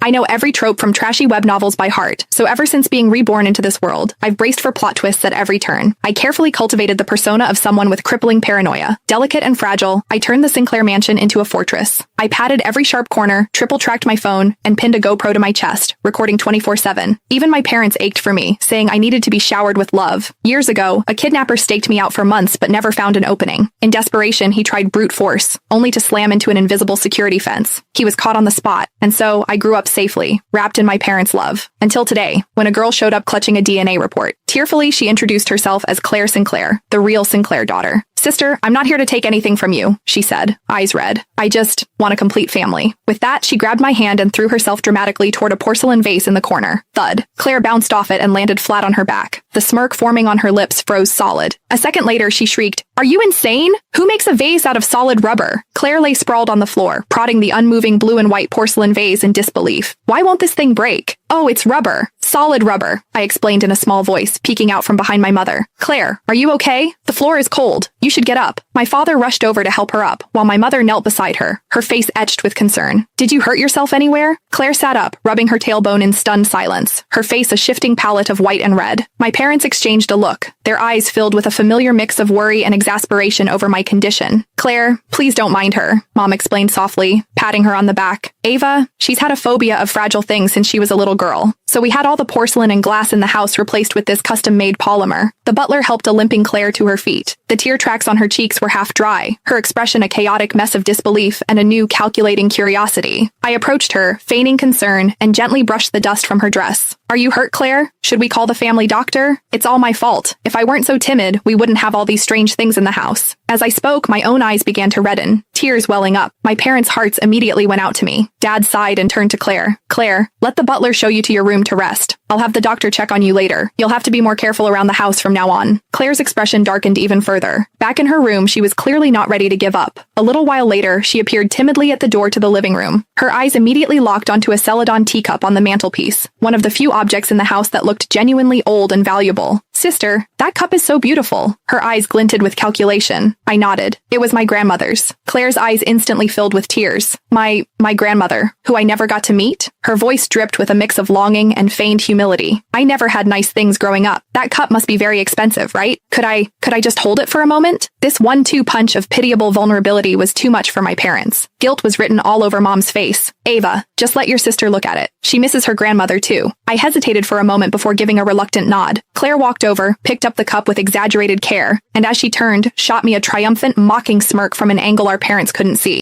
I know every trope from trashy web novels by heart, so ever since being reborn into this world, I've braced for plot twists at every turn. I carefully cultivated the persona of someone with crippling paranoia. Delicate and fragile, I turned the Sinclair mansion into a fortress. I padded every sharp corner, triple-tracked my phone, and pinned a GoPro to my chest, recording 24/7. Even my parents ached for me, saying I needed to be showered with love. Years ago, a kidnapper staked me out for months but never found an opening. In desperation, he tried brute force, only to slam into an invisible security fence. He was caught on the spot, and so I grew up safely, wrapped in my parents' love. Until today, when a girl showed up clutching a DNA report. Tearfully, she introduced herself as Claire Sinclair, the real Sinclair daughter. "Sister, I'm not here to take anything from you," she said, eyes red. "I just want a complete family." With that, she grabbed my hand and threw herself dramatically toward a porcelain vase in the corner. Thud. Claire bounced off it and landed flat on her back. The smirk forming on her lips froze solid. A second later, she shrieked, "Are you insane? Who makes a vase out of solid rubber?" Claire lay sprawled on the floor, prodding the unmoving blue and white porcelain vase in disbelief. "Why won't this thing break?" "Oh, it's rubber. Solid rubber," I explained in a small voice, peeking out from behind my mother. "Claire, are you okay? The floor is cold. You should get up." My father rushed over to help her up, while my mother knelt beside her, her face etched with concern. "Did you hurt yourself anywhere?" Claire sat up, rubbing her tailbone in stunned silence, her face a shifting palette of white and red. My parents exchanged a look, their eyes filled with a familiar mix of worry and exasperation over my condition. "Claire, please don't mind her," Mom explained softly, patting her on the back. "Ava, she's had a phobia of fragile things since she was a little girl. So we had all the porcelain and glass in the house replaced with this custom-made polymer." The butler helped a limping Claire to her feet. The tear tracks on her cheeks were half dry, her expression a chaotic mess of disbelief and a new calculating curiosity. I approached her, feigning concern, and gently brushed the dust from her dress. "Are you hurt, Claire? Should we call the family doctor? It's all my fault. If I weren't so timid, we wouldn't have all these strange things in the house." As I spoke, my own eyes began to redden, tears welling up. My parents' hearts immediately went out to me. Dad sighed and turned to Claire. "Claire, let the butler show you to your room to rest. I'll have the doctor check on you later. You'll have to be more careful around the house from now on." Claire's expression darkened even further. Back in her room, she was clearly not ready to give up. A little while later, she appeared timidly at the door to the living room. Her eyes immediately locked onto a Celadon teacup on the mantelpiece, one of the few objects in the house that looked genuinely old and valuable. "Sister, that cup is so beautiful." Her eyes glinted with calculation. I nodded. It was my grandmother's. Claire's eyes instantly filled with tears. My grandmother, who I never got to meet? Her voice dripped with a mix of longing and feigned humility. "I never had nice things growing up. That cup must be very expensive, right? Could I just hold it for a moment?" This 1-2 punch of pitiable vulnerability was too much for my parents. Guilt was written all over Mom's face. "Ava, just let your sister look at it. She misses her grandmother too." I hesitated for a moment before giving a reluctant nod. Claire walked over, picked up the cup with exaggerated care, and as she turned, shot me a triumphant, mocking smirk from an angle our parents couldn't see.